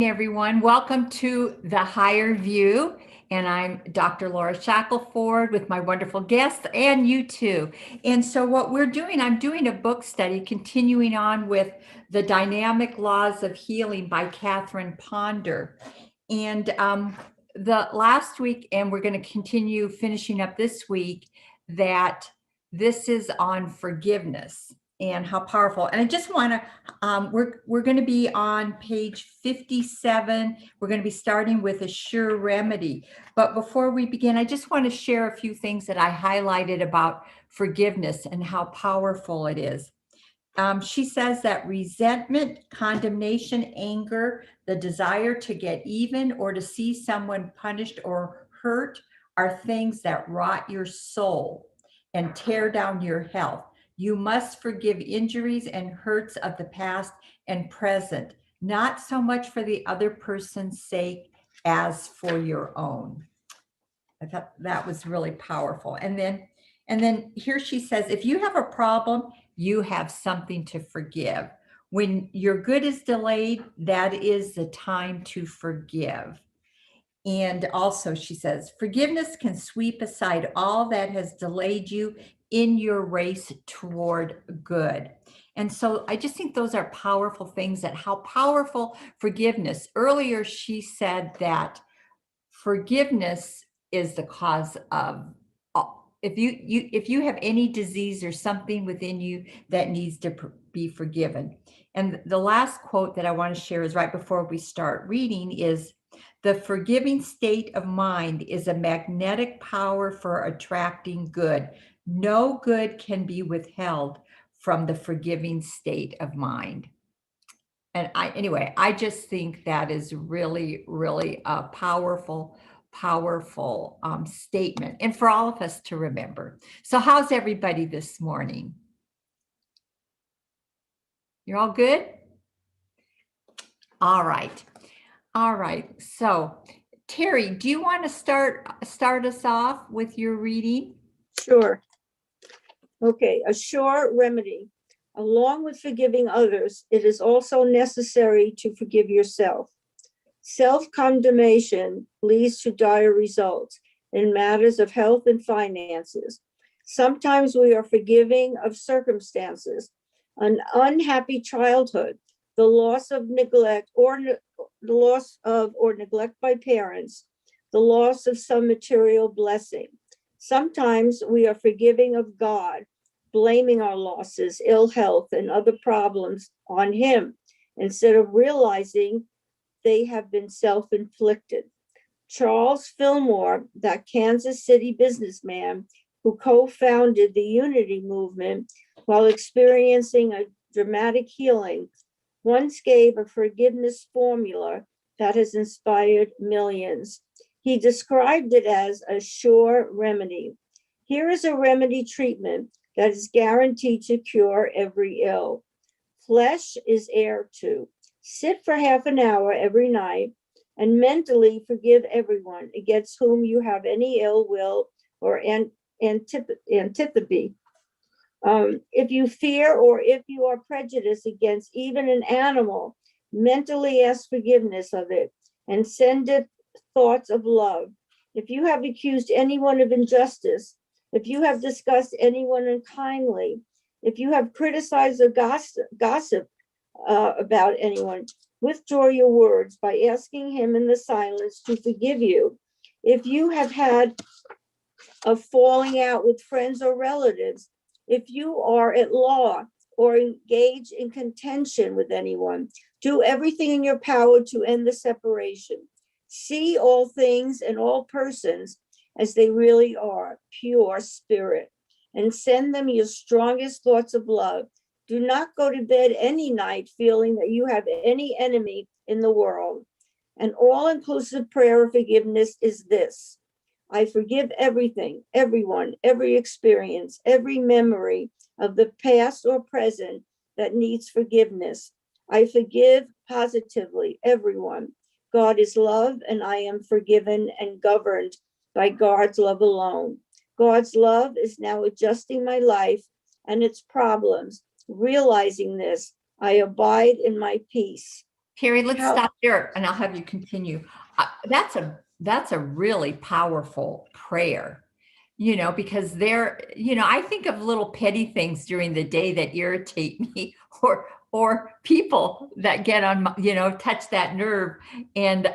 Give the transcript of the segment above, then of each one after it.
Everyone. Welcome to The Higher View. And I'm Dr. Laura Shackelford with my wonderful guests and you too. And so, what we're doing, I'm doing a book study continuing on with The Dynamic Laws of Healing by Catherine Ponder. And the last week, and we're going to continue finishing up this week, that this is on forgiveness and how powerful. And I just want to we're going to be on page 57. We're going to be starting with a sure remedy. But before we begin, I just want to share a few things that I highlighted about forgiveness and how powerful it is. She says that resentment, condemnation, anger, the desire to get even or to see someone punished or hurt are things that rot your soul and tear down your health. You must forgive injuries and hurts of the past and present, not so much for the other person's sake as for your own. I thought that was really powerful. And then here she says, if you have a problem, you have something to forgive. When your good is delayed, that is the time to forgive. And also, she says, forgiveness can sweep aside all that has delayed you in your race toward good. And so I just think those are powerful things, that how powerful forgiveness. Earlier, she said that forgiveness is the cause of if you have any disease or something within you that needs to be forgiven. And the last quote that I want to share is right before we start reading is, the forgiving state of mind is a magnetic power for attracting good. No good can be withheld from the forgiving state of mind. And I just think that is really, really a powerful statement, and for all of us to remember. So how's everybody this morning? You're all good? All right. So Terry, do you want to start us off with your reading? Sure. Okay, a sure remedy. Along with forgiving others, it is also necessary to forgive yourself. Self-condemnation leads to dire results in matters of health and finances. Sometimes we are forgiving of circumstances, an unhappy childhood, the loss of neglect or neglect by parents, the loss of some material blessing. Sometimes we are forgiving of God, blaming our losses, ill health, and other problems on Him, instead of realizing they have been self-inflicted. Charles Fillmore, that Kansas City businessman who co-founded the Unity movement while experiencing a dramatic healing, once gave a forgiveness formula that has inspired millions. He described it as a sure remedy. Here is a remedy treatment that is guaranteed to cure every ill. Flesh is heir to. Sit for half an hour every night and mentally forgive everyone against whom you have any ill will or antipathy. If you fear or if you are prejudiced against even an animal, mentally ask forgiveness of it and send it thoughts of love. If you have accused anyone of injustice, if you have discussed anyone unkindly, if you have criticized or gossip about anyone, withdraw your words by asking him in the silence to forgive you. If you have had a falling out with friends or relatives, if you are at law or engage in contention with anyone, do everything in your power to end the separation. See all things and all persons as they really are, pure spirit, and send them your strongest thoughts of love. Do not go to bed any night feeling that you have any enemy in the world. An all-inclusive prayer of forgiveness is this: I forgive everything, everyone, every experience, every memory of the past or present that needs forgiveness. I forgive positively everyone. God is love, and I am forgiven and governed by God's love alone. God's love is now adjusting my life and its problems. Realizing this, I abide in my peace. Terry, let's How stop there and I'll have you continue. That's a really powerful prayer, because I think of little petty things during the day that irritate me or people that get on my, touch that nerve. And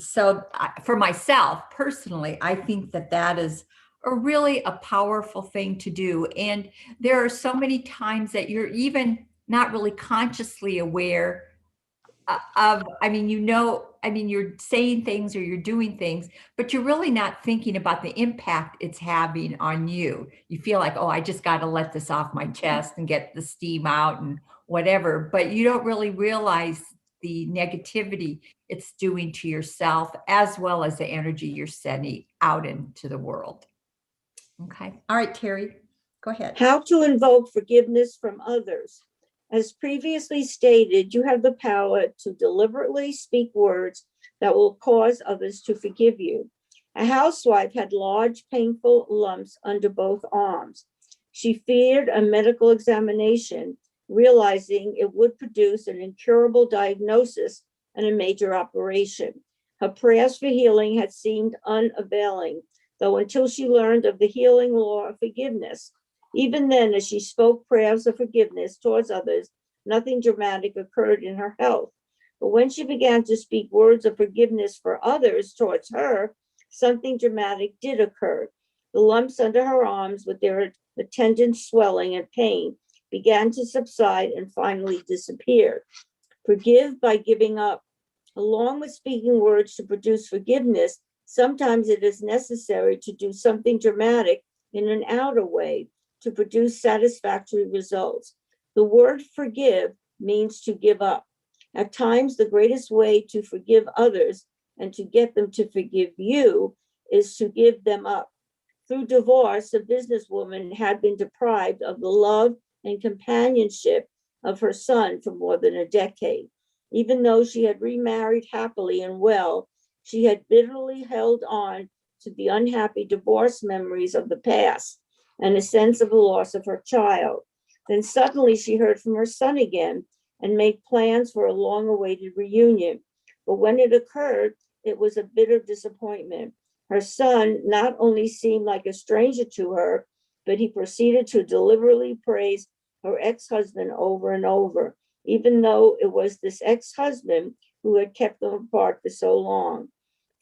for myself personally, I think that is a really a powerful thing to do. And there are so many times that you're even not really consciously aware you're saying things or you're doing things, but you're really not thinking about the impact it's having on you. You feel like, oh, I just got to let this off my chest and get the steam out and whatever, but you don't really realize the negativity it's doing to yourself as well as the energy you're sending out into the world. Okay. All right, Terry, go ahead. How to invoke forgiveness from others. As previously stated, you have the power to deliberately speak words that will cause others to forgive you. A housewife had large, painful lumps under both arms. She feared a medical examination, realizing it would produce an incurable diagnosis and a major operation. Her prayers for healing had seemed unavailing, though until she learned of the healing law of forgiveness. Even then, as she spoke prayers of forgiveness towards others, nothing dramatic occurred in her health. But when she began to speak words of forgiveness for others towards her, something dramatic did occur. The lumps under her arms, with their attendant swelling and pain, began to subside and finally disappeared. Forgive by giving up. Along with speaking words to produce forgiveness, sometimes it is necessary to do something dramatic in an outer way to produce satisfactory results. The word forgive means to give up. At times, the greatest way to forgive others and to get them to forgive you is to give them up. Through divorce, a businesswoman had been deprived of the love and companionship of her son for more than a decade. Even though she had remarried happily and well, she had bitterly held on to the unhappy divorce memories of the past and a sense of the loss of her child. Then suddenly she heard from her son again and made plans for a long-awaited reunion. But when it occurred, it was a bitter disappointment. Her son not only seemed like a stranger to her, but he proceeded to deliberately praise her ex-husband over and over, even though it was this ex-husband who had kept them apart for so long.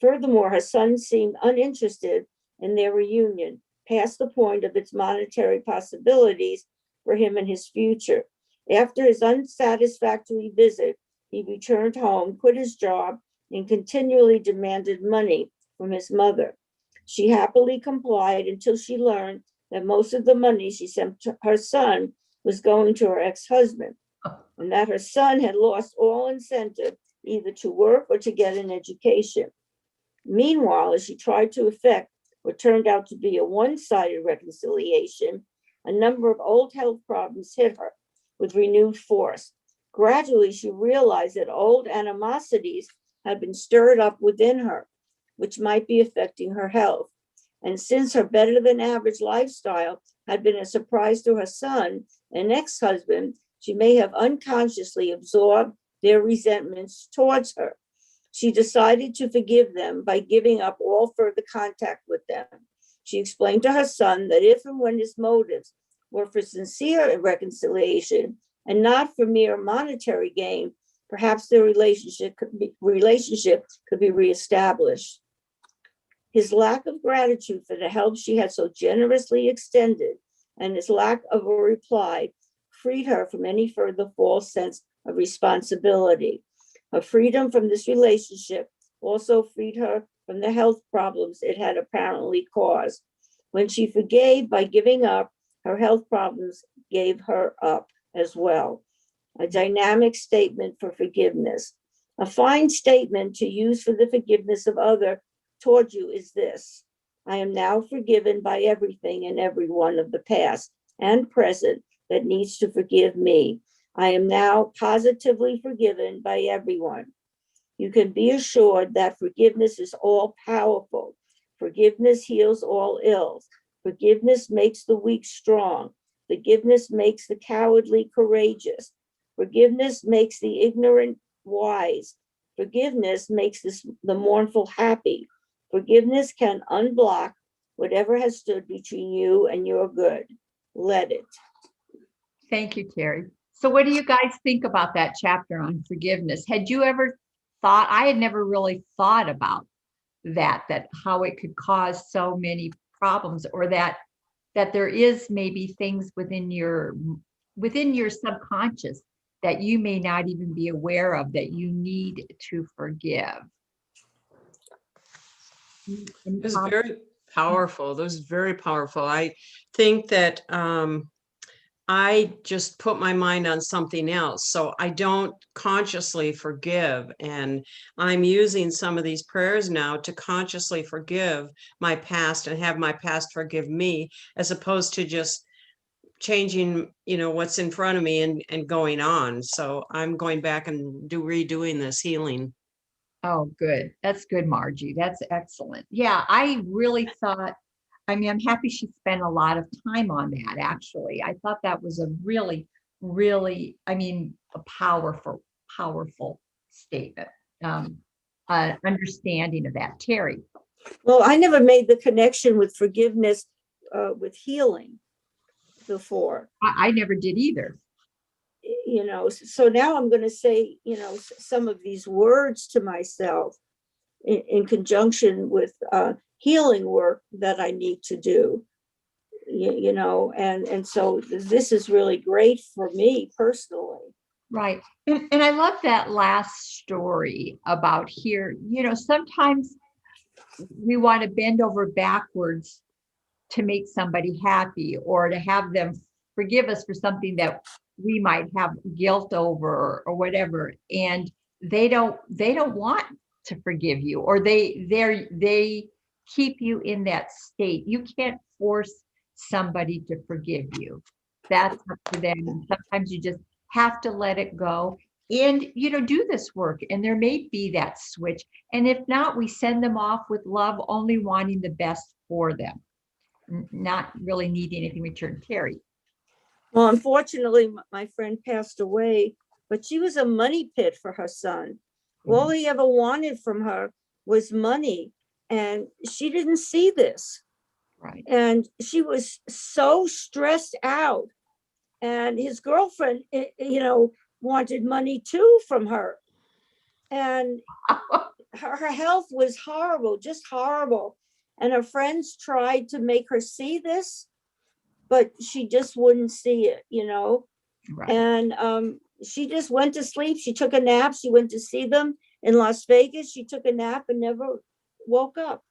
Furthermore, her son seemed uninterested in their reunion, past the point of its monetary possibilities for him and his future. After his unsatisfactory visit, he returned home, quit his job, and continually demanded money from his mother. She happily complied until she learned that most of the money she sent to her son was going to her ex-husband, and that her son had lost all incentive either to work or to get an education. Meanwhile, as she tried to effect what turned out to be a one-sided reconciliation, a number of old health problems hit her with renewed force. Gradually, she realized that old animosities had been stirred up within her, which might be affecting her health. And since her better-than-average lifestyle had been a surprise to her son and ex-husband, she may have unconsciously absorbed their resentments towards her. She decided to forgive them by giving up all further contact with them. She explained to her son that if and when his motives were for sincere reconciliation and not for mere monetary gain, perhaps their relationship could be reestablished. His lack of gratitude for the help she had so generously extended and his lack of a reply freed her from any further false sense of responsibility. Her freedom from this relationship also freed her from the health problems it had apparently caused. When she forgave by giving up, her health problems gave her up as well. A dynamic statement for forgiveness. A fine statement to use for the forgiveness of others toward you is this: I am now forgiven by everything and everyone of the past and present that needs to forgive me. I am now positively forgiven by everyone. You can be assured that forgiveness is all powerful. Forgiveness heals all ills. Forgiveness makes the weak strong. Forgiveness makes the cowardly courageous. Forgiveness makes the ignorant wise. Forgiveness makes the mournful happy. Forgiveness can unblock whatever has stood between you and your good. Let it. Thank you, Terry. So what do you guys think about that chapter on forgiveness? Had you ever thought, I had never really thought about that how it could cause so many problems, or that there is maybe things within your subconscious that you may not even be aware of that you need to forgive. Any It was comments? very powerful. That was very powerful. I think that I just put my mind on something else. So I don't consciously forgive. And I'm using some of these prayers now to consciously forgive my past and have my past forgive me, as opposed to just changing, what's in front of me and going on. So I'm going back and redoing this healing. Oh, good. That's good, Margie. That's excellent. Yeah, I really thought, I'm happy she spent a lot of time on that, actually. I thought that was a really, really, a powerful, powerful statement. Understanding of that. Terry. Well, I never made the connection with forgiveness with healing before. I never did either. So now I'm going to say, some of these words to myself in conjunction with healing work that I need to do, and so this is really great for me personally. Right. And I love that last story about here. Sometimes we want to bend over backwards to make somebody happy, or to have them forgive us for something that we might have guilt over, or whatever. And they don't want to forgive you, or they keep you in that state. You can't force somebody to forgive you. That's up to them. And sometimes you just have to let it go and do this work, and there may be that switch. And if not, we send them off with love, only wanting the best for them, not really needing anything in return. Terry. Well, unfortunately, my friend passed away, but she was a money pit for her son. All he ever wanted from her was money, and she didn't see this. Right. And she was so stressed out. And his girlfriend, wanted money too from her. And her health was horrible, just horrible. And her friends tried to make her see this, but she just wouldn't see it, Right. And she just went to sleep. She took a nap. She went to see them in Las Vegas. She took a nap and never woke up.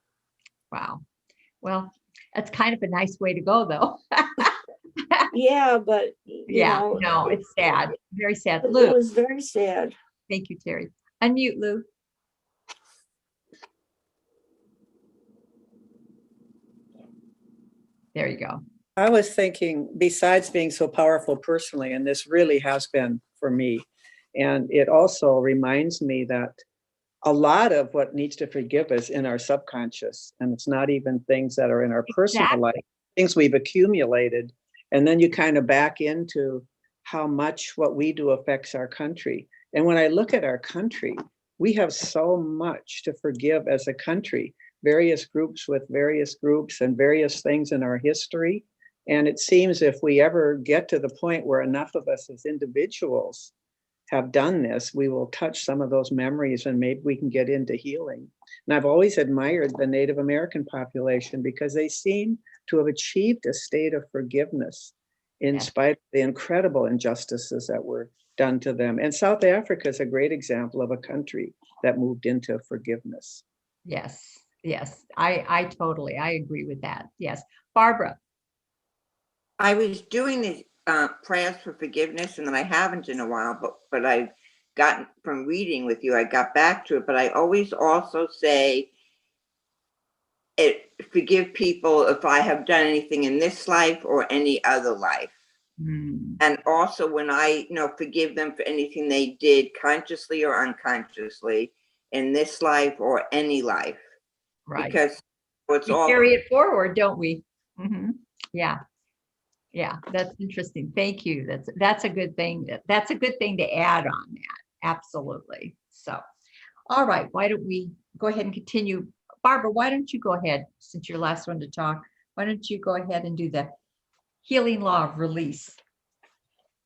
Wow. Well, that's kind of a nice way to go, though. Yeah, but no, it's sad. Very sad. It Lou. was very sad. Thank you, Terry. Unmute, Lou. There you go. I was thinking, besides being so powerful personally, and this really has been for me, and it also reminds me that a lot of what needs to forgive us in our subconscious, and it's not even things that are in our personal life, things we've accumulated. And then you kind of back into how much what we do affects our country. And when I look at our country, we have so much to forgive as a country, various groups with various groups and various things in our history. And it seems if we ever get to the point where enough of us as individuals have done this, we will touch some of those memories and maybe we can get into healing. And I've always admired the Native American population because they seem to have achieved a state of forgiveness in spite of the incredible injustices that were done to them. And South Africa is a great example of a country that moved into forgiveness. Yes. I agree with that. Yes. Barbara. I was doing the prayers for forgiveness, and then I haven't in a while, but I've gotten from reading with you, I got back to it. But I always also say, forgive people if I have done anything in this life or any other life. And also when I, forgive them for anything they did consciously or unconsciously in this life or any life. Right. Because it's we all carry it forward, don't we? Yeah. That's interesting. Thank you. That's a good thing. That's a good thing to add on that, Absolutely. So, all right, why don't we go ahead and continue? Barbara, why don't you go ahead, since you're the last one to talk? Why don't you go ahead and do the healing law of release?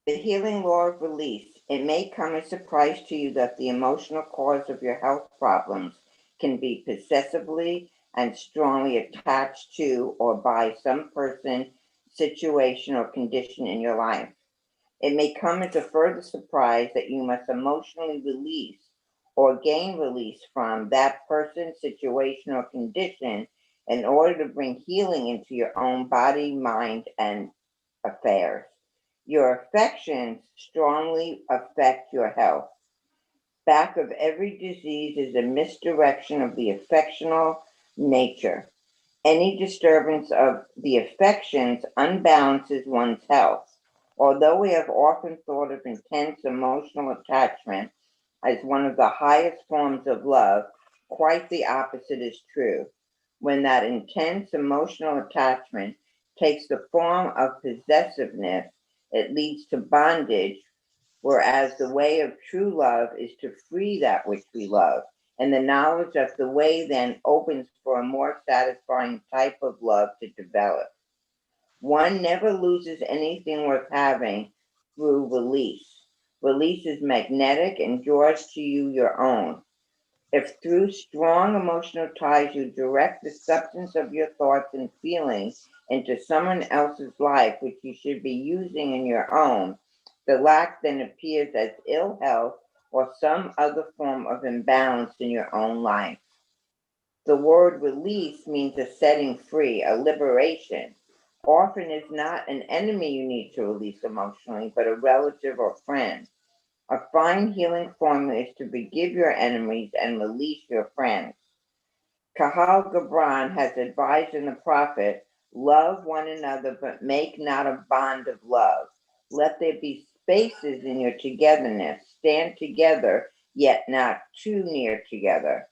The healing law of release. It may come as a surprise to you that the emotional cause of your health problems can be possessively and strongly attached to or by some person, situation, or condition in your life. It may come as a further surprise that you must emotionally release or gain release from that person, situation, or condition in order to bring healing into your own body, mind, and affairs. Your affections strongly affect your health. Back of every disease is a misdirection of the affectional nature. Any disturbance of the affections unbalances one's health. Although we have often thought of intense emotional attachment as one of the highest forms of love, quite the opposite is true. When that intense emotional attachment takes the form of possessiveness, it leads to bondage, whereas the way of true love is to free that which we love. And the knowledge of the way then opens for a more satisfying type of love to develop. One never loses anything worth having through release. Release is magnetic and draws to you your own. If through strong emotional ties you direct the substance of your thoughts and feelings into someone else's life, which you should be using in your own, the lack then appears as ill health or some other form of imbalance in your own life. The word release means a setting free, a liberation. Often it's not an enemy you need to release emotionally, but a relative or friend. A fine healing formula is to forgive your enemies and release your friends. Kahal Gibran has advised in the Prophet, love one another, but make not a bond of love. Let there be spaces in your togetherness. Stand together, yet not too near together.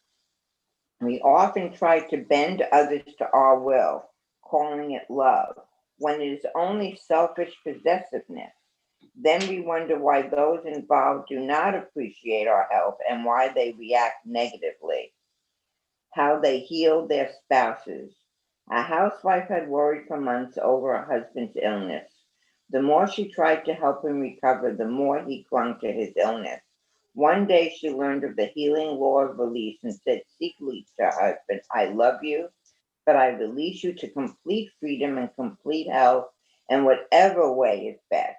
We often try to bend others to our will, calling it love, when it is only selfish possessiveness. Then we wonder why those involved do not appreciate our help and why they react negatively. How they heal their spouses. A housewife had worried for months over her husband's illness. The more she tried to help him recover, the more he clung to his illness. One day she learned of the healing law of release and said secretly to her husband, I love you, but I release you to complete freedom and complete health in whatever way is best.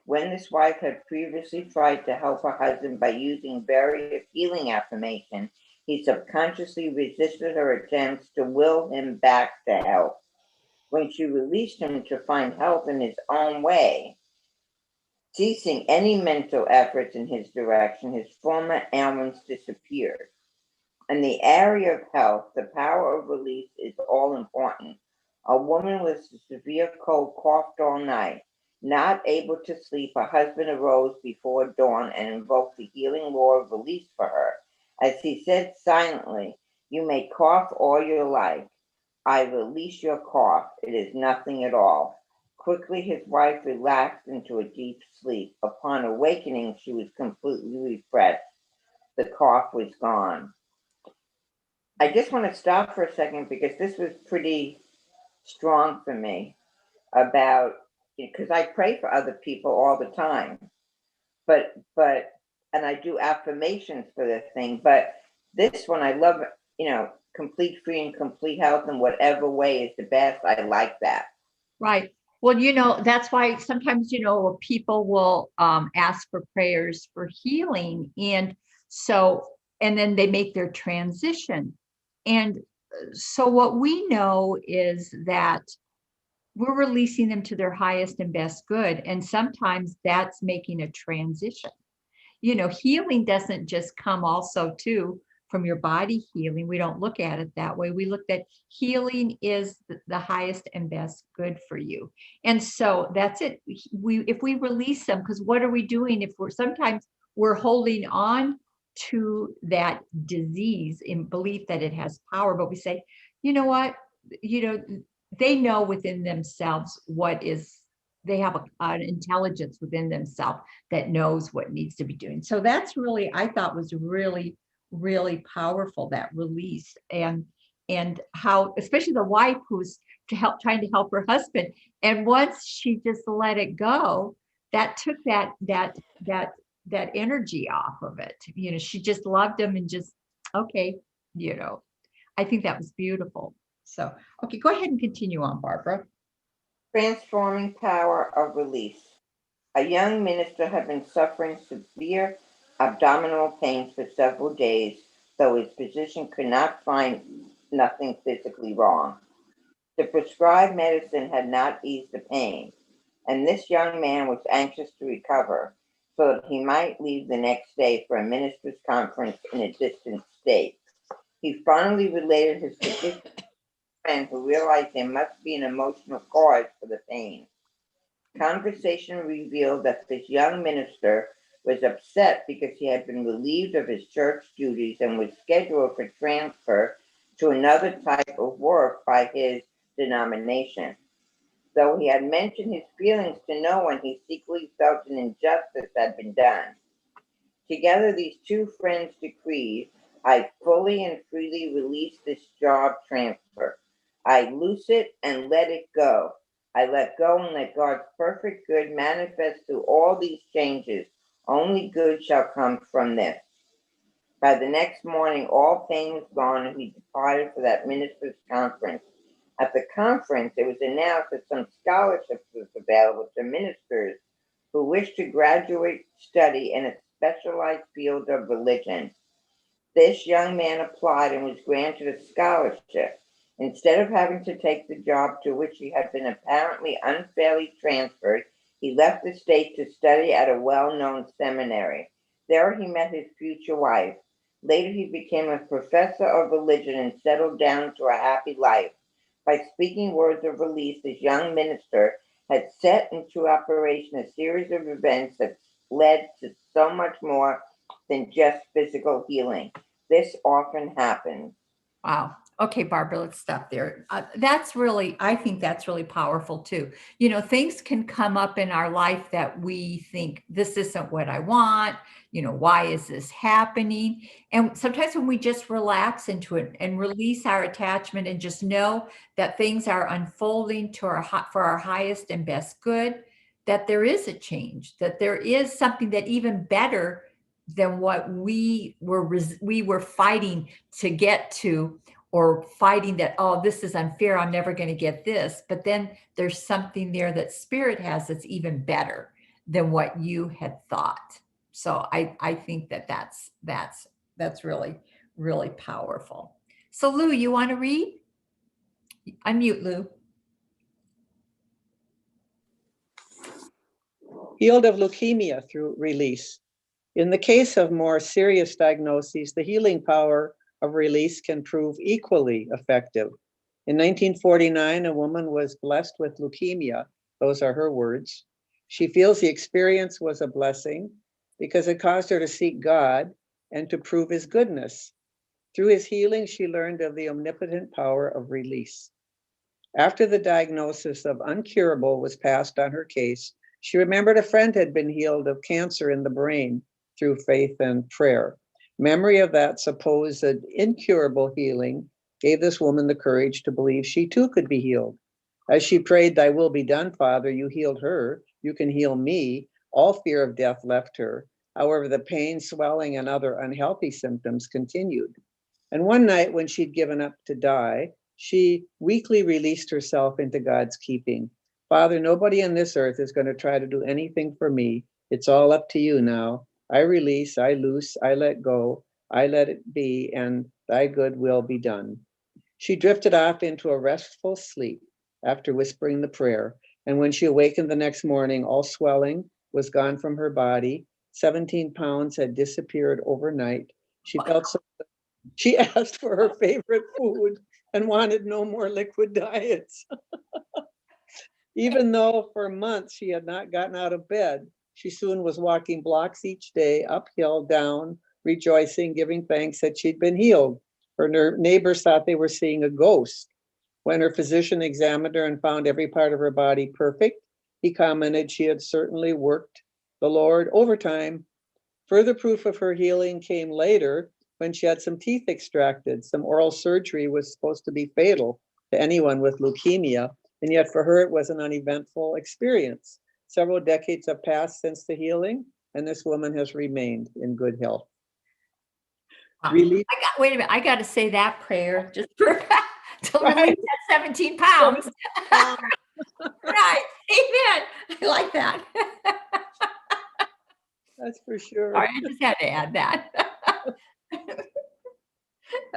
When this wife had previously tried to help her husband by using various healing affirmations, he subconsciously resisted her attempts to will him back to health. When she released him to find help in his own way, ceasing any mental efforts in his direction, his former ailments disappeared. In the area of health, the power of release is all important. A woman with a severe cold coughed all night. Not able to sleep, her husband arose before dawn and invoked the healing law of release for her. As he said silently, you may cough all your life. I release your cough. It is nothing at all. Quickly, his wife relaxed into a deep sleep. Upon awakening, she was completely refreshed. The cough was gone. I just want to stop for a second because this was pretty strong for me about, because I pray for other people all the time, but and I do affirmations for this thing, but this one I love, complete free and complete health in whatever way is the best. I like that. Right. Well, that's why sometimes, people will ask for prayers for healing. And then they make their transition. And so what we know is that we're releasing them to their highest and best good. And sometimes that's making a transition. Healing doesn't just come also too from your body healing. We don't look at it that way. We look at healing is the highest and best good for you. And so that's it. If we release them, because what are we doing if sometimes we're holding on to that disease in belief that it has power, but we say, you know what, they know within themselves what is they have an intelligence within themselves that knows what needs to be doing. So that's really, I thought was really, really powerful, that release. And how, especially the wife who's trying to help her husband. And once she just let it go, that took that energy off of it. You know, she just loved him and just, okay, you know, I think that was beautiful. So, okay, go ahead and continue on, Barbara. Transforming power of release. A young minister had been suffering severe abdominal pains for several days, though his physician could not find nothing physically wrong. The prescribed medicine had not eased the pain, and this young man was anxious to recover so that he might leave the next day for a ministers' conference in a distant state. He finally related his condition to a friend who realized there must be an emotional cause for the pain. Conversation revealed that this young minister was upset because he had been relieved of his church duties and was scheduled for transfer to another type of work by his denomination. Though he had mentioned his feelings to no one, he secretly felt an injustice had been done. Together, these two friends decreed, I fully and freely release this job transfer. I loose it and let it go. I let go and let God's perfect good manifest through all these changes. Only good shall come from this. By the next morning, all pain was gone, and he departed for that minister's conference. At the conference, it was announced that some scholarships was available to ministers who wished to graduate study in a specialized field of religion. This young man applied and was granted a scholarship. Instead of having to take the job to which he had been apparently unfairly transferred, he left the state to study at a well-known seminary. There he met his future wife. Later he became a professor of religion and settled down to a happy life. By speaking words of release, this young minister had set into operation a series of events that led to so much more than just physical healing. This often happens. Wow. Okay, Barbara, let's stop there. That's really, I think that's really powerful too. You know, things can come up in our life that we think, this isn't what I want. You know, why is this happening? And sometimes when we just relax into it and release our attachment and just know that things are unfolding to for our highest and best good, that there is a change, that there is something that even better than what we were fighting to get to, or fighting that, oh, this is unfair, I'm never going to get this. But then there's something there that spirit has that's even better than what you had thought. So I think that's really, really powerful. So Lou, you want to read? Unmute, Lou. Healed of leukemia through release. In the case of more serious diagnoses, the healing power of release can prove equally effective. In 1949, a woman was blessed with leukemia. Those are her words. She feels the experience was a blessing because it caused her to seek God and to prove his goodness. Through his healing, she learned of the omnipotent power of release. After the diagnosis of uncurable was passed on her case, she remembered a friend had been healed of cancer in the brain through faith and prayer. Memory of that supposed incurable healing gave this woman the courage to believe she too could be healed. As she prayed, thy will be done, Father, you healed her, you can heal me. All fear of death left her. However, the pain, swelling, and other unhealthy symptoms continued. And one night when she'd given up to die, she weakly released herself into God's keeping. Father, nobody on this earth is going to try to do anything for me. It's all up to you now. I release, I loose, I let go, I let it be, and thy good will be done. She drifted off into a restful sleep after whispering the prayer. And when she awakened the next morning, all swelling was gone from her body. 17 pounds had disappeared overnight. She felt so good. She asked for her favorite food and wanted no more liquid diets. Even though for months she had not gotten out of bed, she soon was walking blocks each day, uphill, down, rejoicing, giving thanks that she'd been healed. Her neighbors thought they were seeing a ghost. When her physician examined her and found every part of her body perfect, He commented she had certainly worked the Lord overtime. Further proof of her healing came later when she had some teeth extracted. Some oral surgery was supposed to be fatal to anyone with leukemia, and yet for her it was an uneventful experience. Several decades have passed since the healing, and this woman has remained in good health. Wow. Really? Wait a minute. I got to say that prayer just for to release that 17 pounds. Right. Amen. I like that. That's for sure. Sorry, I just had to add that.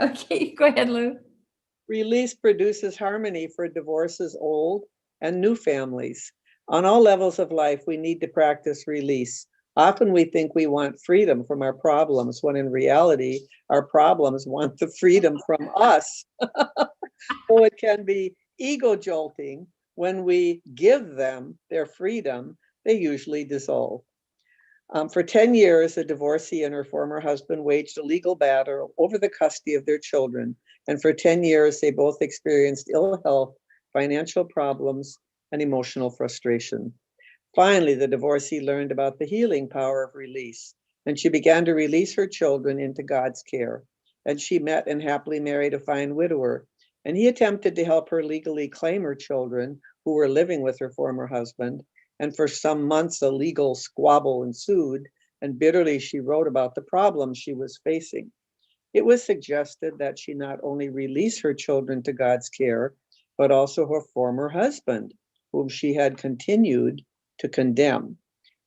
Okay, go ahead, Lou. Release produces harmony for divorces, old and new families. On all levels of life, we need to practice release. Often we think we want freedom from our problems, when in reality, our problems want the freedom from us. So it can be ego jolting. When we give them their freedom, they usually dissolve. For 10 years, a divorcee and her former husband waged a legal battle over the custody of their children. And for 10 years, they both experienced ill health, financial problems, and emotional frustration. Finally, the divorcee learned about the healing power of release, and she began to release her children into God's care. And she met and happily married a fine widower. And he attempted to help her legally claim her children who were living with her former husband. And for some months, a legal squabble ensued, and bitterly she wrote about the problems she was facing. It was suggested that she not only release her children to God's care, but also her former husband, whom she had continued to condemn.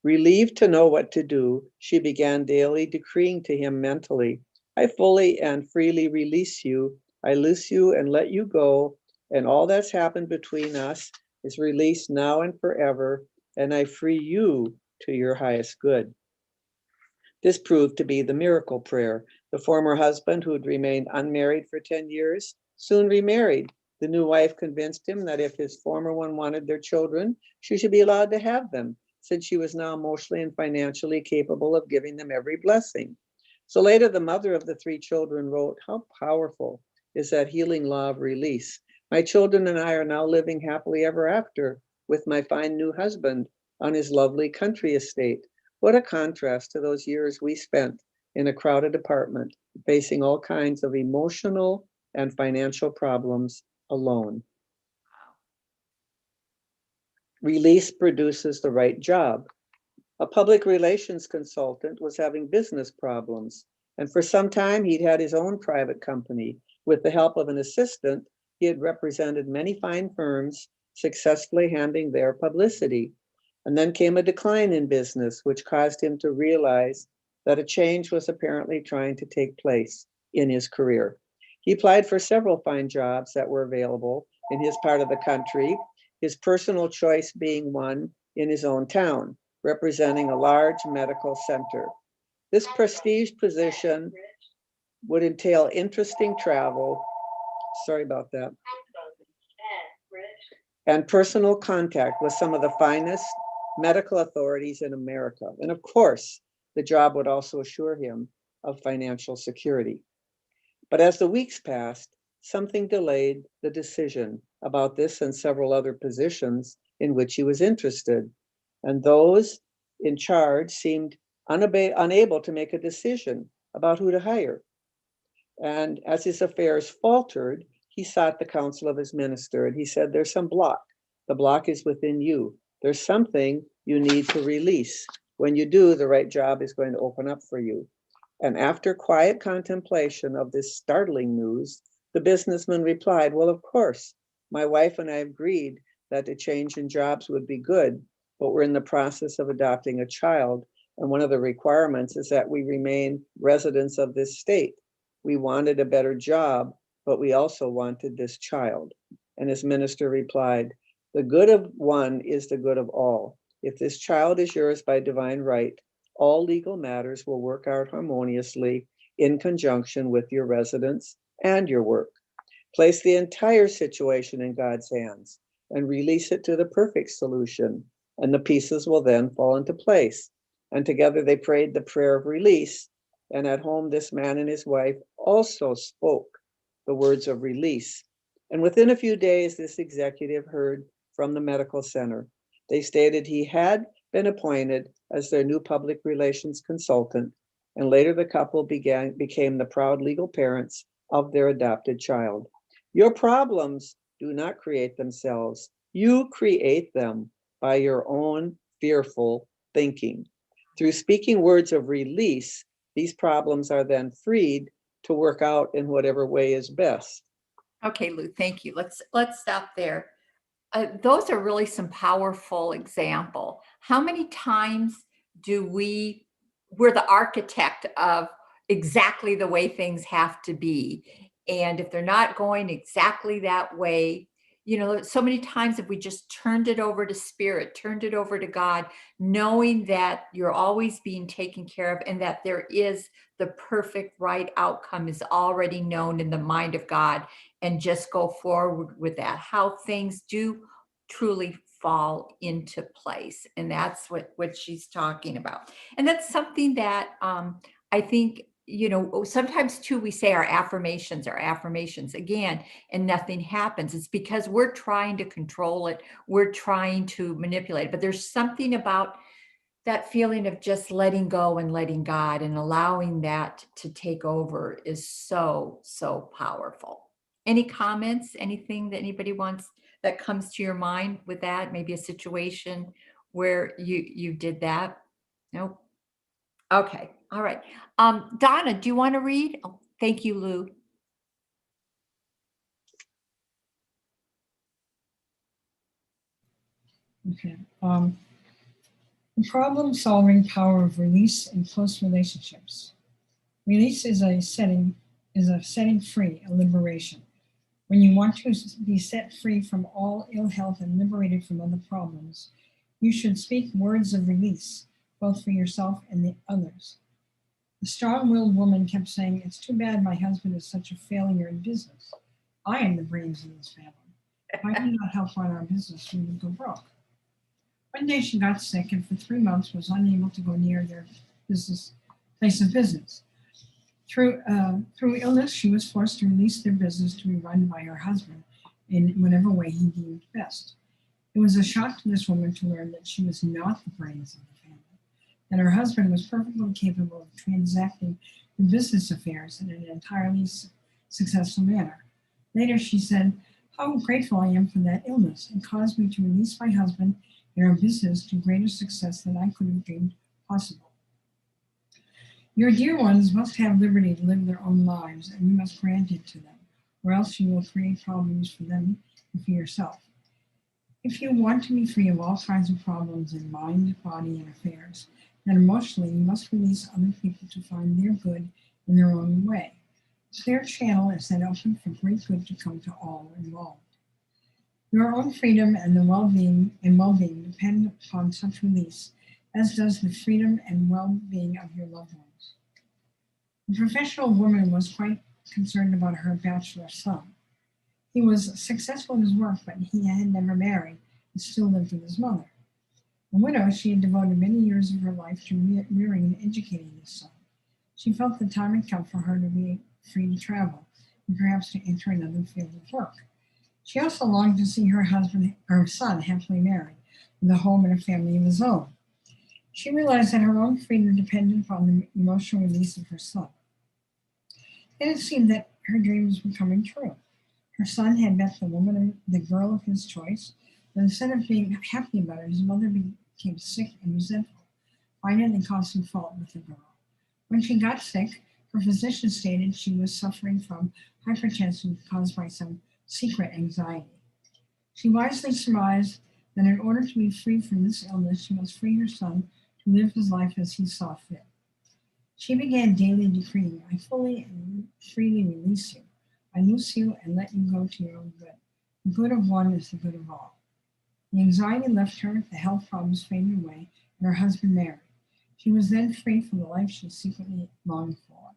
Relieved to know what to do, she began daily decreeing to him mentally, I fully and freely release you. I loose you and let you go, and all that's happened between us is released now and forever, and I free you to your highest good. This proved to be the miracle prayer. The former husband, who had remained unmarried for 10 years, soon remarried. The new wife convinced him that if his former one wanted their children, she should be allowed to have them, since she was now emotionally and financially capable of giving them every blessing. So later, the mother of the 3 children wrote, how powerful is that healing law of release? My children and I are now living happily ever after with my fine new husband on his lovely country estate. What a contrast to those years we spent in a crowded apartment, facing all kinds of emotional and financial problems alone. Release produces the right job. A public relations consultant was having business problems, and for some time he'd had his own private company. With the help of an assistant, he had represented many fine firms, successfully handling their publicity. And then came a decline in business, which caused him to realize that a change was apparently trying to take place in his career. He applied for several fine jobs that were available in his part of the country, his personal choice being one in his own town, representing a large medical center. This prestige position would entail interesting travel, sorry about that, and personal contact with some of the finest medical authorities in America. And of course, the job would also assure him of financial security. But as the weeks passed, something delayed the decision about this and several other positions in which he was interested. And those in charge seemed unable to make a decision about who to hire. And as his affairs faltered, he sought the counsel of his minister, and he said, there's some block. The block is within you. There's something you need to release. When you do, the right job is going to open up for you. And after quiet contemplation of this startling news, the businessman replied, well, of course, my wife and I agreed that a change in jobs would be good, but we're in the process of adopting a child. And one of the requirements is that we remain residents of this state. We wanted a better job, but we also wanted this child. And his minister replied, the good of one is the good of all. If this child is yours by divine right, all legal matters will work out harmoniously in conjunction with your residence and your work. Place the entire situation in God's hands and release it to the perfect solution, and the pieces will then fall into place. And together they prayed the prayer of release. And at home, this man and his wife also spoke the words of release. And within a few days, this executive heard from the medical center. They stated he had been appointed as their new public relations consultant, and later the couple became the proud legal parents of their adopted child. Your problems do not create themselves. You create them by your own fearful thinking. Through speaking words of release, these problems are then freed to work out in whatever way is best. Okay, Lou, thank you. Let's stop there. Those are really some powerful example. How many times we're the architect of exactly the way things have to be. And if they're not going exactly that way, so many times if we just turned it over to spirit, turned it over to God, knowing that you're always being taken care of and that there is the perfect right outcome is already known in the mind of God, and just go forward with that, how things do truly fall into place. And that's what she's talking about. And that's something that I think, sometimes too, we say our affirmations again, and nothing happens. It's because we're trying to control it. We're trying to manipulate it. But there's something about that feeling of just letting go and letting God and allowing that to take over is so, so powerful. Any comments, anything that anybody wants that comes to your mind with that? Maybe a situation where you did that? Nope. Okay. All right. Donna, do you want to read? Oh, thank you, Lou. Okay. The problem-solving power of release in close relationships. Release is a setting free, a liberation. When you want to be set free from all ill health and liberated from other problems, you should speak words of release, both for yourself and the others. The strong-willed woman kept saying, "It's too bad my husband is such a failure in business. I am the brains of this family. If I did not help run our business, we would go broke." One day she got sick and for 3 months was unable to go near their place of business. Through illness, she was forced to release their business to be run by her husband in whatever way he deemed best. It was a shock to this woman to learn that she was not the brains of the family, that her husband was perfectly capable of transacting the business affairs in an entirely successful manner. Later she said, "How grateful I am for that illness. It caused me to release my husband and our business to greater success than I could have dreamed possible." Your dear ones must have liberty to live their own lives, and you must grant it to them, or else you will create problems for them and for yourself. If you want to be free of all kinds of problems in mind, body, and affairs, then emotionally you must release other people to find their good in their own way. A clear channel is then open for great good to come to all involved. Your own freedom and the well-being depend upon such release, as does the freedom and well-being of your loved ones. The professional woman was quite concerned about her bachelor son. He was successful in his work, but he had never married and still lived with his mother. A widow, she had devoted many years of her life to rearing and educating his son. She felt the time had come for her to be free to travel and perhaps to enter another field of work. She also longed to see her son happily married, with a home and a family of his own. She realized that her own freedom depended upon the emotional release of her son. Then it seemed that her dreams were coming true. Her son had met the girl of his choice, but instead of being happy about it, his mother became sick and resentful, finally causing fault with the girl. When she got sick, her physician stated she was suffering from hypertension caused by some secret anxiety. She wisely surmised that in order to be free from this illness, she must free her son to live his life as he saw fit. She began daily decreeing, "I fully and freely release you. I loose you and let you go to your own good. The good of one is the good of all." The anxiety left her, the health problems faded away, and her husband married. She was then free from the life she secretly longed for.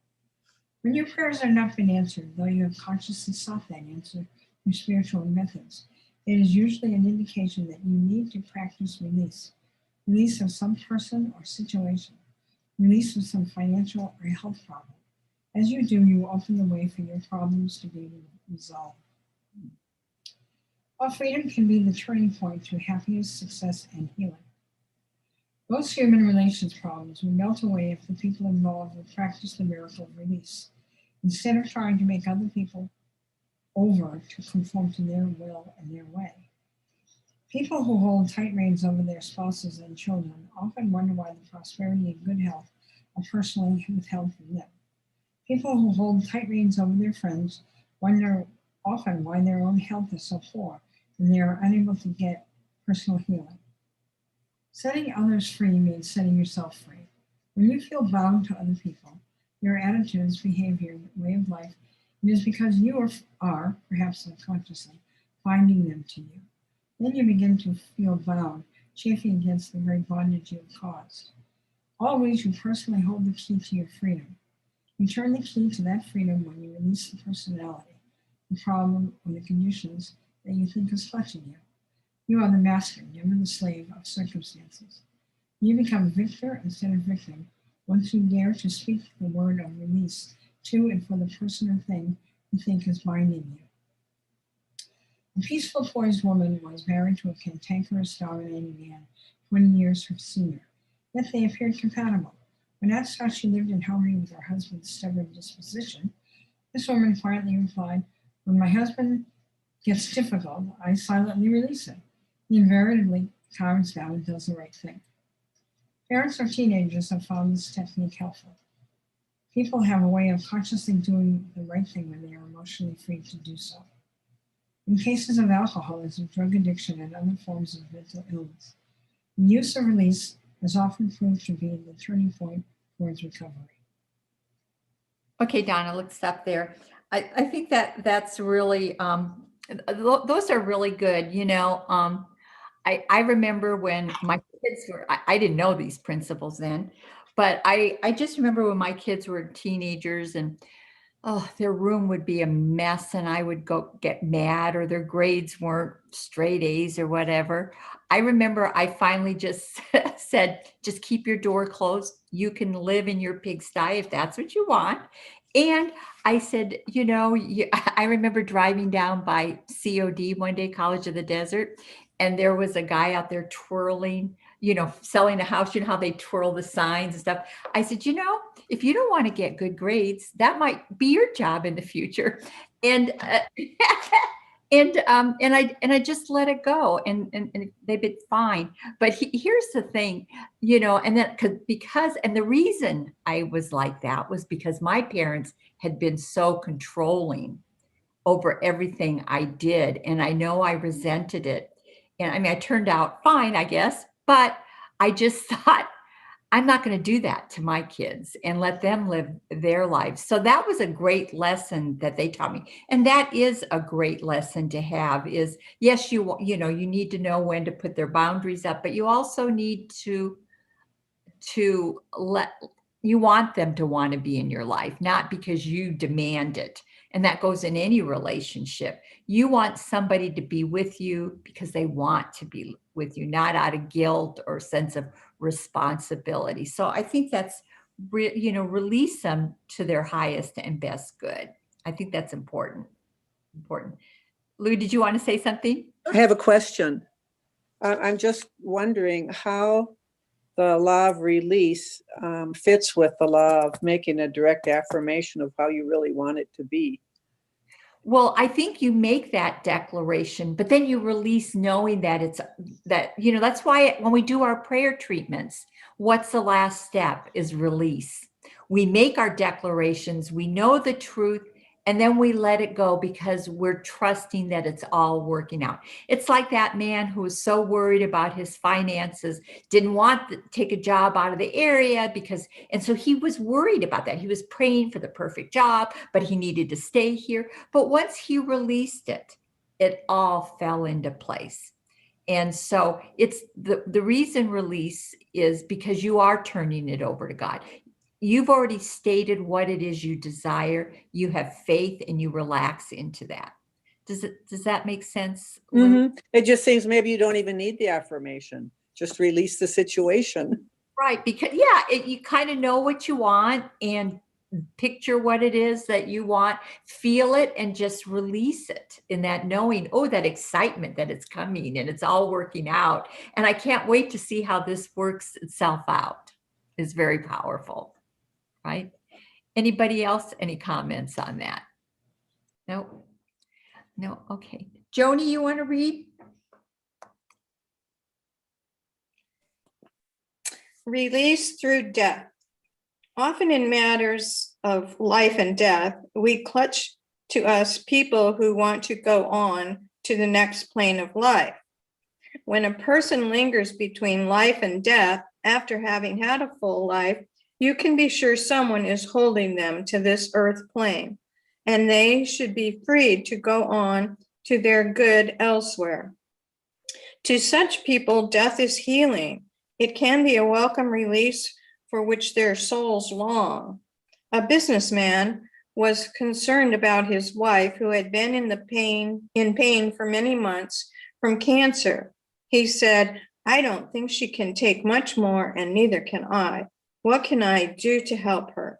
When your prayers have not been answered, though you have consciously sought that answer through spiritual methods, it is usually an indication that you need to practice release. Release of some person or situation. Release of some financial or health problem. As you do, you open the way for your problems to be resolved. While freedom can be the turning point to happiness, success, and healing. Most human relations problems would melt away if the people involved would practice the miracle of release, instead of trying to make other people over to conform to their will and their way. People who hold tight reins over their spouses and children often wonder why the prosperity and good health are personally withheld from them. People who hold tight reins over their friends wonder often why their own health is so poor and they are unable to get personal healing. Setting others free means setting yourself free. When you feel bound to other people, your attitudes, behavior, way of life, it is because you are, perhaps unconsciously, binding them to you. Then you begin to feel bound, chafing against the very bondage you have caused. Always you personally hold the key to your freedom. You turn the key to that freedom when you release the personality, the problem, or the conditions that you think is clutching you. You are the master, never the slave of circumstances. You become victor instead of victim once you dare to speak the word of release to and for the person or thing you think is binding you. A peaceful, poised woman was married to a cantankerous, dominating man, 20 years her senior. Yet they appeared compatible. When asked how she lived in harmony with her husband's stubborn disposition, this woman quietly replied, "When my husband gets difficult, I silently release him. He invariably calms down and does the right thing." Parents or teenagers have found this technique helpful. People have a way of consciously doing the right thing when they are emotionally free to do so. In cases of alcoholism, drug addiction, and other forms of mental illness, the use of release has often proved to be the turning point towards recovery. Okay, Donna, let's stop there. I think that that's really, those are really good. I remember when my kids were, I didn't know these principles then, but I just remember when my kids were teenagers and their room would be a mess and I would go get mad or their grades weren't straight A's or whatever. I remember I finally just said, just keep your door closed. You can live in your pigsty if that's what you want. And I said, I remember driving down by COD one day, College of the Desert, and there was a guy out there twirling, selling a house, how they twirl the signs and stuff. I said, if you don't want to get good grades, that might be your job in the future. And and I just let it go, and they've been fine. But here's the thing, and then and the reason I was like that was because my parents had been so controlling over everything I did, and I know I resented it. And I mean, I turned out fine, I guess, but I just thought, I'm not going to do that to my kids and let them live their lives. So that was a great lesson that they taught me. And that is a great lesson to have is, yes, you need to know when to put their boundaries up, but you also need to you want them to want to be in your life, not because you demand it. And that goes in any relationship. You want somebody to be with you because they want to be with you, not out of guilt or sense of responsibility. So I think that's, release them to their highest and best good. I think that's important. Lou, did you want to say something? I have a question. I'm just wondering how the law of release fits with the law of making a direct affirmation of how you really want it to be. Well, I think you make that declaration, but then you release knowing that that's why when we do our prayer treatments, what's the last step is release. We make our declarations, we know the truth, and then we let it go because we're trusting that it's all working out. It's like that man who was so worried about his finances, didn't want to take a job out of the area and so he was worried about that. He was praying for the perfect job, but he needed to stay here. But once he released it, it all fell into place. And so it's the reason release is because you are turning it over to God. You've already stated what it is you desire. You have faith and you relax into that. Does that make sense? Mm-hmm. It just seems maybe you don't even need the affirmation. Just release the situation. Right. Because you kind of know what you want and picture what it is that you want, feel it, and just release it in that knowing, oh, that excitement that it's coming and it's all working out. And I can't wait to see how this works itself out. Is very powerful, right? Anybody else? Any comments on that? No, no. Okay. Joni, you want to read? Release through death. Often in matters of life and death, we clutch to us people who want to go on to the next plane of life. When a person lingers between life and death after having had a full life, you can be sure someone is holding them to this earth plane, and they should be freed to go on to their good elsewhere. To such people, death is healing. It can be a welcome release for which their souls long. A businessman was concerned about his wife, who had been in pain for many months from cancer. He said, "I don't think she can take much more, and neither can I. What can I do to help her?"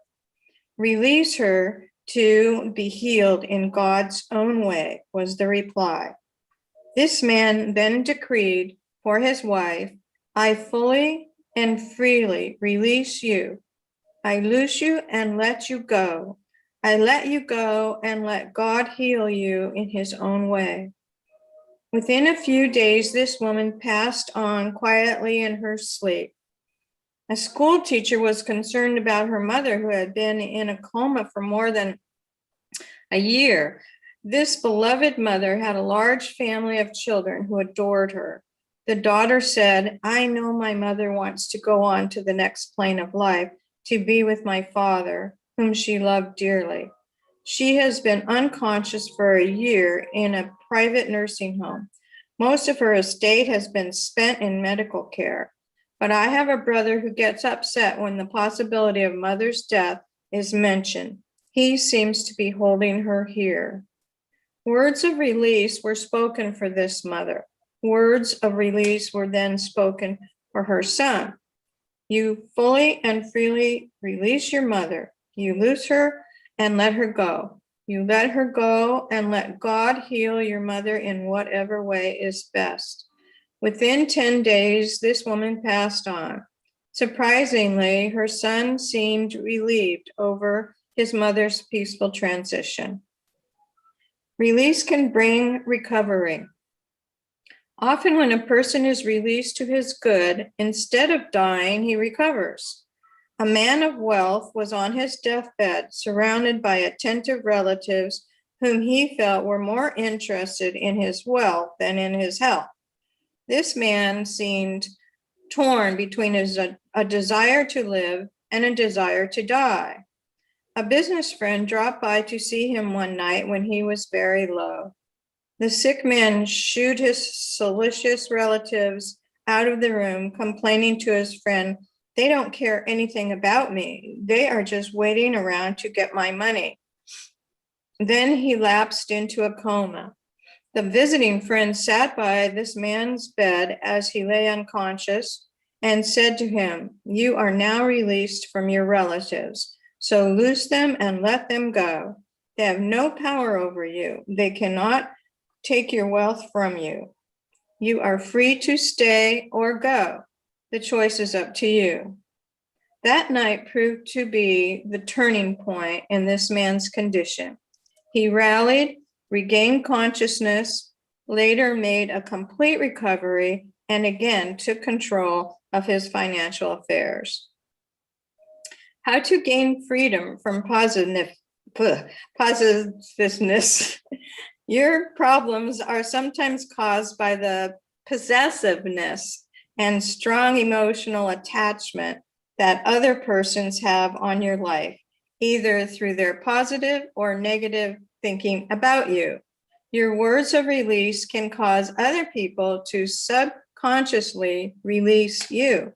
"Release her to be healed in God's own way," was the reply. This man then decreed for his wife, "I fully and freely release you. I loose you and let you go. I let you go and let God heal you in his own way." Within a few days, this woman passed on quietly in her sleep. A school teacher was concerned about her mother, who had been in a coma for more than a year. This beloved mother had a large family of children who adored her. The daughter said, "I know my mother wants to go on to the next plane of life to be with my father, whom she loved dearly. She has been unconscious for a year in a private nursing home. Most of her estate has been spent in medical care. But I have a brother who gets upset when the possibility of mother's death is mentioned. He seems to be holding her here." Words of release were spoken for this mother. Words of release were then spoken for her son. "You fully and freely release your mother. You loose her and let her go. You let her go and let God heal your mother in whatever way is best." Within 10 days, this woman passed on. Surprisingly, her son seemed relieved over his mother's peaceful transition. Release can bring recovery. Often when a person is released to his good, instead of dying, he recovers. A man of wealth was on his deathbed, surrounded by attentive relatives whom he felt were more interested in his wealth than in his health. This man seemed torn between a desire to live and a desire to die. A business friend dropped by to see him one night when he was very low. The sick man shooed his solicitous relatives out of the room, complaining to his friend, "They don't care anything about me. They are just waiting around to get my money." Then he lapsed into a coma. The visiting friend sat by this man's bed as he lay unconscious and said to him, "You are now released from your relatives, so loose them and let them go. They have no power over you. They cannot take your wealth from you. You are free to stay or go. The choice is up to you." That night proved to be the turning point in this man's condition. He rallied, regained consciousness, later made a complete recovery, and again took control of his financial affairs. How to gain freedom from positiveness. Your problems are sometimes caused by the possessiveness and strong emotional attachment that other persons have on your life, either through their positive or negative thinking about you. Your words of release can cause other people to subconsciously release you.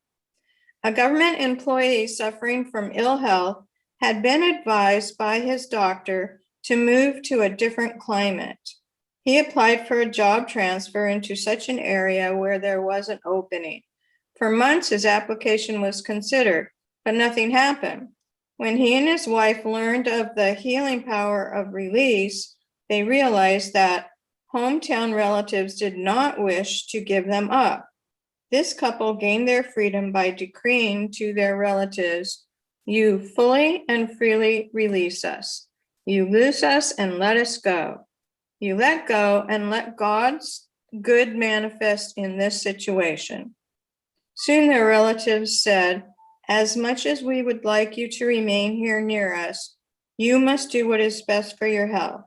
A government employee suffering from ill health had been advised by his doctor to move to a different climate. He applied for a job transfer into such an area where there was an opening. For months, his application was considered, but nothing happened. When he and his wife learned of the healing power of release, they realized that hometown relatives did not wish to give them up. This couple gained their freedom by decreeing to their relatives, "You fully and freely release us. You loose us and let us go. You let go and let God's good manifest in this situation." Soon their relatives said, "As much as we would like you to remain here near us, you must do what is best for your health.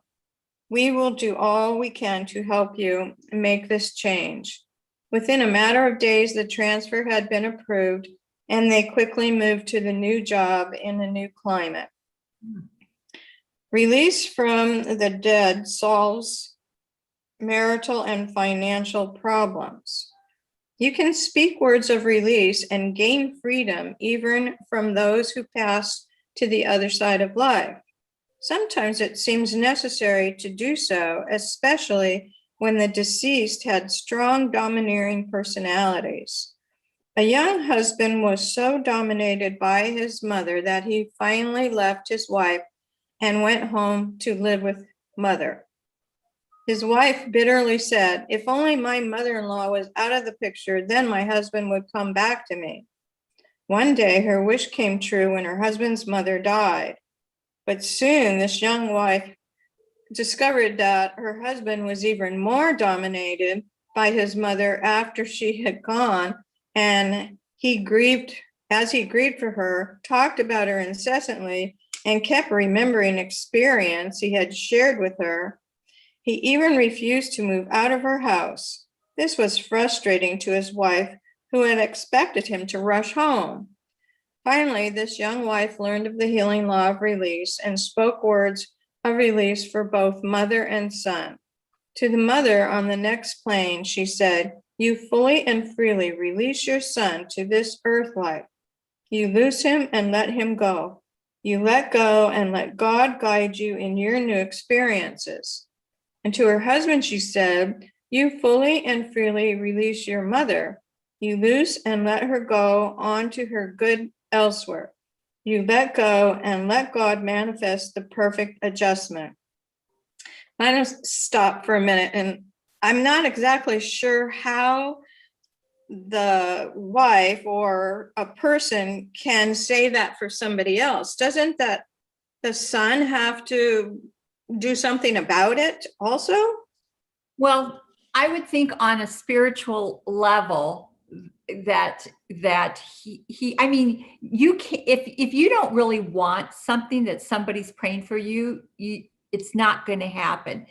We will do all we can to help you make this change." Within a matter of days, the transfer had been approved, and they quickly moved to the new job in a new climate. Release from the dead solves marital and financial problems. You can speak words of release and gain freedom even from those who pass to the other side of life. Sometimes it seems necessary to do so, especially when the deceased had strong domineering personalities. A young husband was so dominated by his mother that he finally left his wife and went home to live with mother. His wife bitterly said, "If only my mother-in-law was out of the picture, then my husband would come back to me." One day, her wish came true when her husband's mother died. But soon, this young wife discovered that her husband was even more dominated by his mother after she had gone, and as he grieved for her, talked about her incessantly, and kept remembering experience he had shared with her. He even refused to move out of her house. This was frustrating to his wife, who had expected him to rush home. Finally, this young wife learned of the healing law of release and spoke words of release for both mother and son. To the mother on the next plane, she said, "You fully and freely release your son to this earth life. You loose him and let him go. You let go and let God guide you in your new experiences." And to her husband, she said, "You fully and freely release your mother. You loose and let her go on to her good elsewhere. You let go and let God manifest the perfect adjustment." I'm going to stop for a minute, and I'm not exactly sure how the wife or a person can say that for somebody else. Doesn't that the son have to do something about it also? Well, I would think on a spiritual level that he I mean, you can, if you don't really want something that somebody's praying for you, it's not going to happen.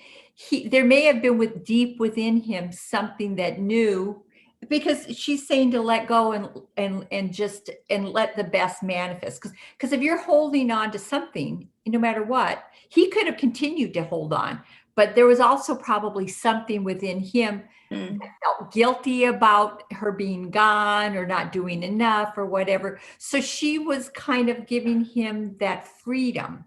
There may have been deep within him something that knew, because she's saying to let go and just let the best manifest, because if you're holding on to something, no matter what, he could have continued to hold on, but there was also probably something within him Mm, that felt guilty about her being gone or not doing enough or whatever. So she was kind of giving him that freedom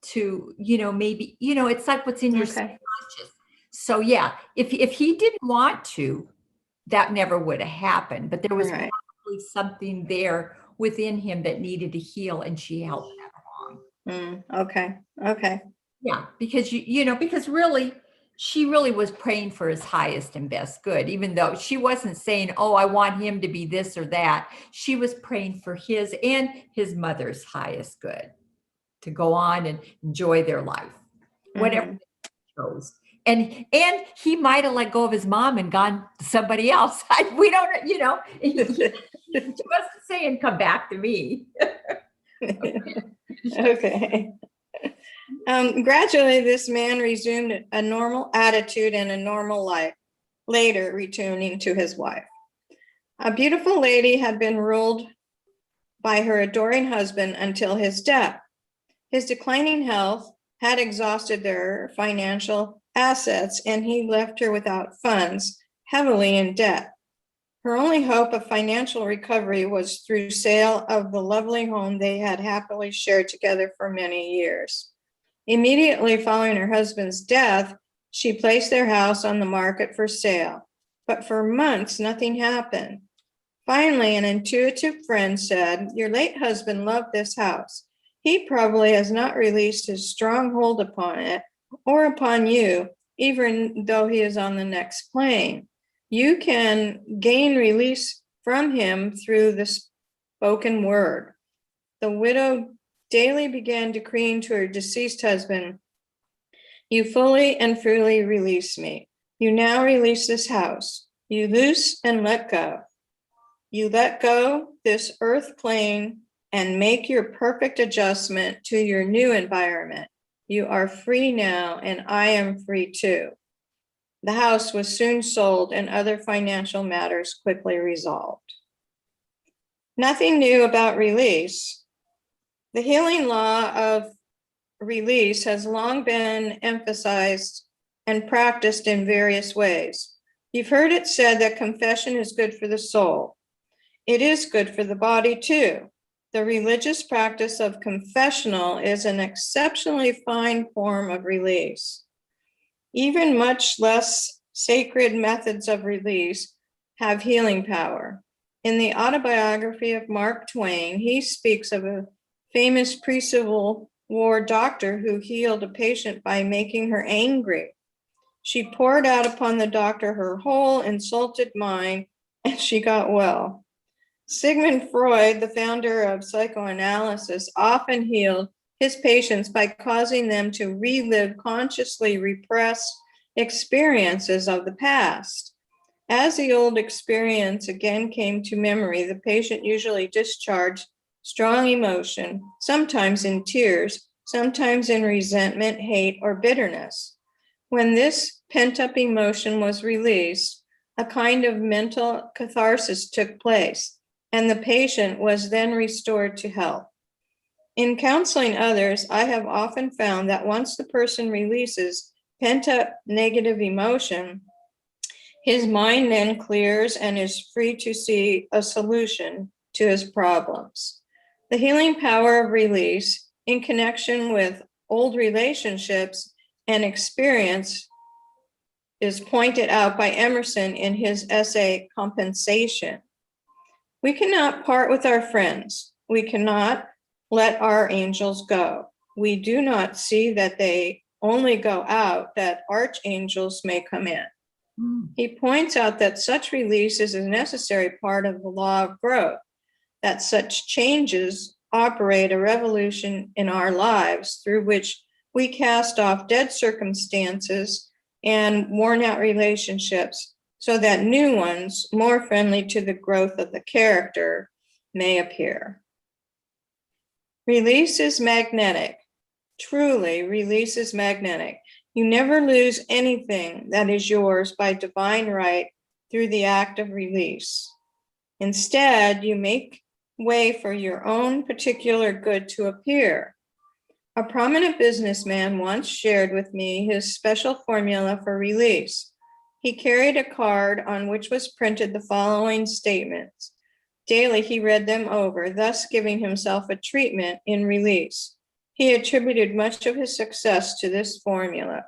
to, maybe, it's like what's in your okay. subconscious. So yeah, if he didn't want to, that never would have happened. But there was Right. probably something there within him that needed to heal, and she helped that along. Okay. Okay. Yeah, because because really, she really was praying for his highest and best good, even though she wasn't saying, "Oh, I want him to be this or that." She was praying for his and his mother's highest good, to go on and enjoy their life, whatever Mhm. they chose. And he might have let go of his mom and gone to somebody else. We don't, he wasn't saying, "Come back to me." Okay. Gradually, this man resumed a normal attitude and a normal life, later returning to his wife. A beautiful lady had been ruled by her adoring husband until his death. His declining health had exhausted their financial assets, and he left her without funds, heavily in debt. Her only hope of financial recovery was through sale of the lovely home they had happily shared together for many years. Immediately following her husband's death, she placed their house on the market for sale, but for months nothing happened. Finally, an intuitive friend said, "Your late husband loved this house. He probably has not released his strong hold upon it or upon you, even though he is on the next plane. You can gain release from him through the spoken word. The widow daily began decreeing to her deceased husband, "You fully and freely release me. You now release this house. You loose and let go. You let go this earth plane and make your perfect adjustment to your new environment. You are free now, and I am free too." The house was soon sold and other financial matters quickly resolved. Nothing new about release. The healing law of release has long been emphasized and practiced in various ways. You've heard it said that confession is good for the soul. It is good for the body too. The religious practice of confessional is an exceptionally fine form of release. Even much less sacred methods of release have healing power. In the autobiography of Mark Twain, he speaks of a famous pre-Civil War doctor who healed a patient by making her angry. She poured out upon the doctor her whole insulted mind, and she got well. Sigmund Freud, the founder of psychoanalysis, often healed his patients by causing them to relive consciously repressed experiences of the past. As the old experience again came to memory, the patient usually discharged strong emotion, sometimes in tears, sometimes in resentment, hate, or bitterness. When this pent-up emotion was released, a kind of mental catharsis took place, and the patient was then restored to health. In counseling others, I have often found that once the person releases pent-up negative emotion, his mind then clears and is free to see a solution to his problems. The healing power of release in connection with old relationships and experience is pointed out by Emerson in his essay, Compensation. We cannot part with our friends. We cannot let our angels go. We do not see that they only go out, that archangels may come in. He points out that such release is a necessary part of the law of growth, that such changes operate a revolution in our lives through which we cast off dead circumstances and worn out relationships so that new ones, more friendly to the growth of the character, may appear. Release is magnetic. Truly, release is magnetic. You never lose anything that is yours by divine right through the act of release. Instead, you make way for your own particular good to appear. A prominent businessman once shared with me his special formula for release. He carried a card on which was printed the following statements. Daily, he read them over, thus giving himself a treatment in release. He attributed much of his success to this formula.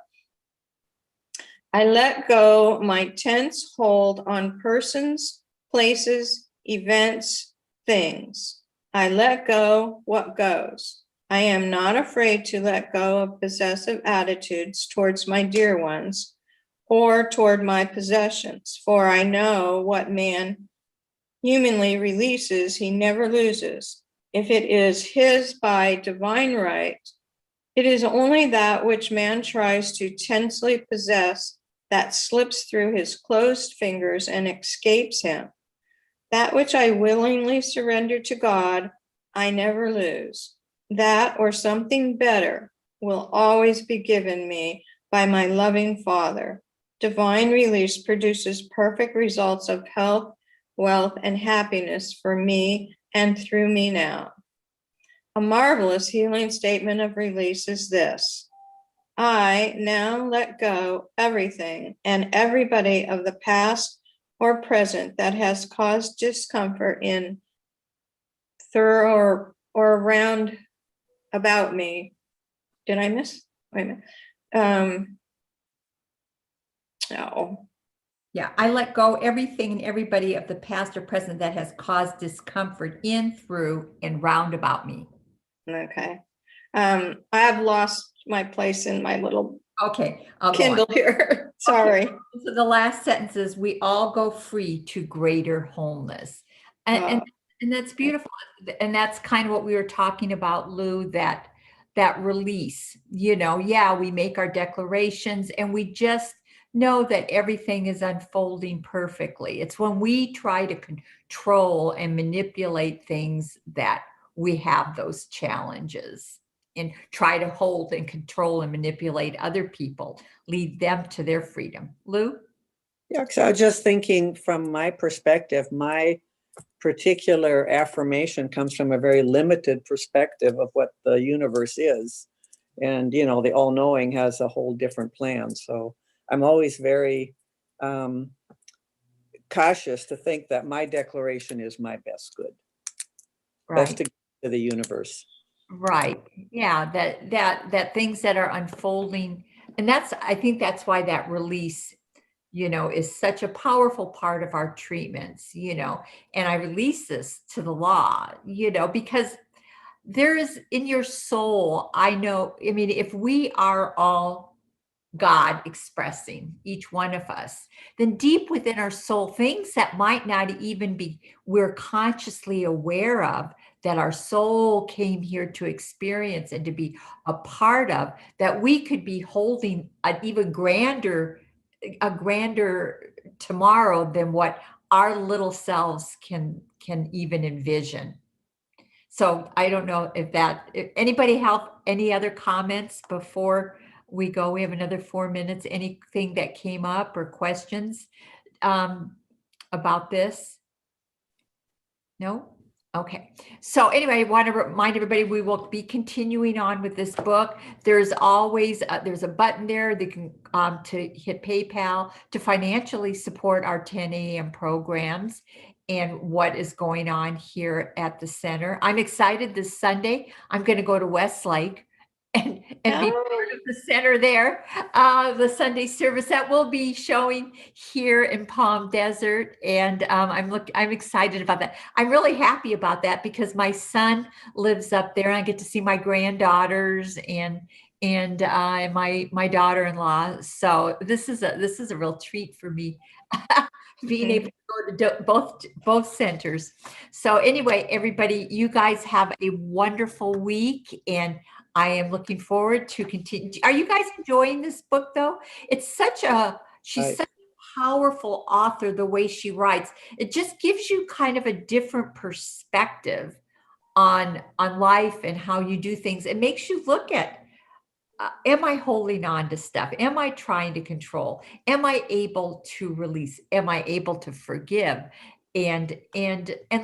I let go my tense hold on persons, places, events, things. I let go what goes. I am not afraid to let go of possessive attitudes towards my dear ones or toward my possessions, for I know what man humanly releases, he never loses. If it is his by divine right, it is only that which man tries to tensely possess that slips through his closed fingers and escapes him. That which I willingly surrender to God, I never lose. That or something better will always be given me by my loving Father. Divine release produces perfect results of health, wealth, and happiness for me and through me now. A marvelous healing statement of release is this. I now let go everything and everybody of the past or present that has caused discomfort in, through, or around about me. Did I miss? Wait a minute. No. Yeah, I let go everything and everybody of the past or present that has caused discomfort in, through, and round about me. Okay. I have lost my place in my little Okay, I'll go on. Kindle here. Sorry. So the last sentence is, we all go free to greater wholeness. And that's beautiful. And that's kind of what we were talking about, Lou, that release, yeah, we make our declarations and we just know that everything is unfolding perfectly. It's when we try to control and manipulate things that we have those challenges, and try to hold and control and manipulate other people, lead them to their freedom. Lou? Yeah, so I was just thinking from my perspective, my particular affirmation comes from a very limited perspective of what the universe is. And, the all-knowing has a whole different plan. So I'm always very cautious to think that my declaration is my best good. Best to give to the universe. Right. Yeah, that things that are unfolding. And I think that's why that release, is such a powerful part of our treatments, and I release this to the law, because there is in your soul, if we are all God expressing, each one of us, then deep within our soul, things that might not even be, we're consciously aware of, that our soul came here to experience and to be a part of, that we could be holding an even grander tomorrow than what our little selves can even envision. So I don't know if anybody have any other comments before we go. We have another 4 minutes. Anything that came up or questions about this? No? Okay. So anyway, I want to remind everybody, we will be continuing on with this book. There's always, there's a button there that can, to hit PayPal to financially support our 10 a.m. programs and what is going on here at the center. I'm excited this Sunday. I'm going to go to Westlake and be part of the center there, the Sunday service that will be showing here in Palm Desert. And I'm excited about that. I'm really happy about that because my son lives up there and I get to see my granddaughters and my daughter-in-law. So this is a real treat for me. Being able to go to both centers. So anyway, everybody, you guys have a wonderful week, and I am looking forward to continue. Are you guys enjoying this book though? It's she's such a powerful author, the way she writes. It just gives you kind of a different perspective on life and how you do things. It makes you look at, am I holding on to stuff? Am I trying to control? Am I able to release? Am I able to forgive? And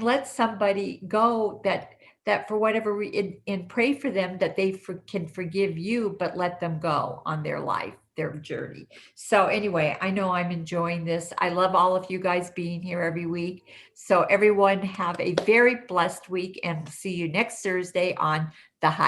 let somebody go that for whatever and pray for them that they can forgive you, but let them go on their life, their journey. So anyway, I know I'm enjoying this. I love all of you guys being here every week. So everyone have a very blessed week, and see you next Thursday on The High.